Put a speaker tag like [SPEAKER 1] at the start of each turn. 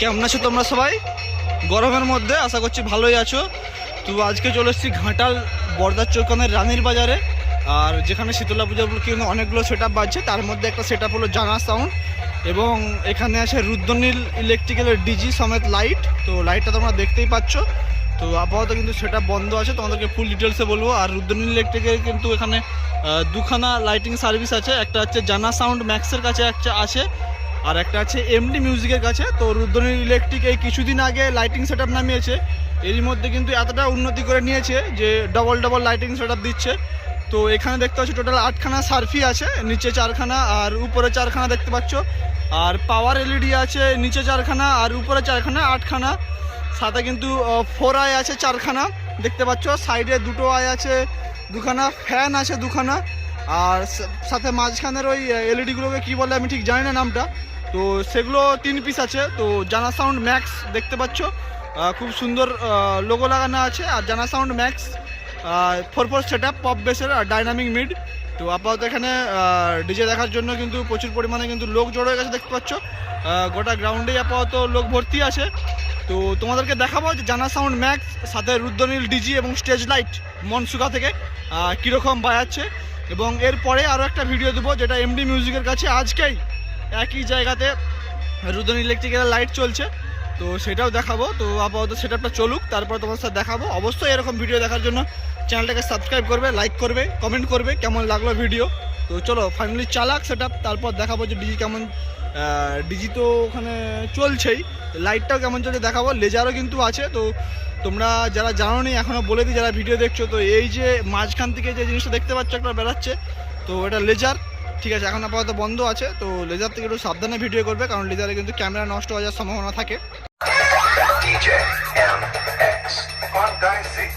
[SPEAKER 1] কেমন আছো তোমরা সবাই? গরমের মধ্যে আশা করছি ভালোই আছো। তো আজকে চলে এসেছি ঘাটাল বর্দার চৌকানের রানীর বাজারে, আর যেখানে শীতলা পূজা কিন্তু অনেকগুলো সেট আপ বাজছে। তার মধ্যে একটা সেট আপ হলো জানা সাউন্ড, এবং এখানে আছে রুদ্রনীল ইলেকট্রিক্যালের ডিজি সমেত লাইট। তো লাইটটা তোমরা দেখতেই পাচ্ছ। তো আপাতত কিন্তু সেটা বন্ধ আছে, তোমাদেরকে ফুল ডিটেলসে বলবো। আর রুদ্রনীল ইলেকট্রিকের কিন্তু এখানে দুখানা লাইটিং সার্ভিস আছে। একটা হচ্ছে জানা সাউন্ড ম্যাক্সের কাছে একটা আছে, আর একটা আছে এমডি মিউজিকের কাছে। তো রুদ্রনীল ইলেকট্রিক এই কিছুদিন আগে লাইটিং সেট আপ নামিয়েছে। এরই মধ্যে কিন্তু এতটা উন্নতি করে নিয়েছে যে double double lighting set up দিচ্ছে। তো এখানে দেখতে পাচ্ছ টোটাল 8খানা সার্ফি আছে, নিচে 4খানা আর উপরে 4খানা দেখতে পাচ্ছ। আর পাওয়ার এলইডি আছে নিচে 4খানা আর উপরে 4খানা, 8খানা। সাথে কিন্তু 4 আই আছে 4খানা দেখতে পাচ্ছ। সাইডে 2 আই আছে 2খানা, ফ্যান আছে 2খানা। আর সাথে মাঝখানের ওই এলইডিগুলোকে কী বলে আমি ঠিক জানি না নামটা। তো সেগুলো 3 পিস আছে। তো জানা সাউন্ড ম্যাক্স দেখতে পাচ্ছ, খুব সুন্দর লোগো লাগানো আছে। আর জানা sound max 4/4 set up pop বেসের আর ডাইনামিক মিড। তো আপাতত এখানে ডিজে দেখার জন্য কিন্তু প্রচুর পরিমাণে কিন্তু লোক জড়ো হয়ে গেছে দেখতে পাচ্ছ। গোটা গ্রাউন্ডেই আপাতত লোক ভর্তি আছে। তো তোমাদেরকে দেখাবো যে জানা সাউন্ড ম্যাক্স সাথে রুদ্রনীল ডিজি এবং স্টেজ লাইট মনসুকা থেকে কীরকম বাজাচ্ছে। এবং এরপরে আরও একটা ভিডিও দেবো যেটা এমডি মিউজিকের কাছে আজকেই একই জায়গাতে রুদ্রনীল ইলেকট্রিক্যাল লাইট চলছে। তো সেটাও দেখাবো। তো আপাতত সেটআপটা চলুক, তারপর তোমার সাথে দেখাবো। অবশ্যই এরকম ভিডিও দেখার জন্য চ্যানেলটাকে সাবস্ক্রাইব করবে, লাইক করবে, কমেন্ট করবে কেমন লাগলো ভিডিও। তো চলো ফাইনালি চালাক সেটআপ, তারপর দেখাবো যে ডিজি কেমন। ডিজি তো ওখানে চলছেই, লাইটটাও কেমন চলছে দেখাবো। লেজারও কিন্তু আছে। তো তোমরা যারা জানো নি এখনও বলে দিই যারা ভিডিও দেখছো। তো এই যে মাঝখান থেকে যে জিনিসটা দেখতে পাচ্ছ একটা বেরাচ্ছে, তো এটা লেজার। ঠিক আছে, এখন আপাতত বন্ধ আছে। তো লেজার থেকে একটু সাবধানে ভিডিও করবে, কারণ লেজারে কিন্তু ক্যামেরা নষ্ট হয়ে যাওয়ার সম্ভাবনা থাকে।
[SPEAKER 2] DJ MX on Dicey.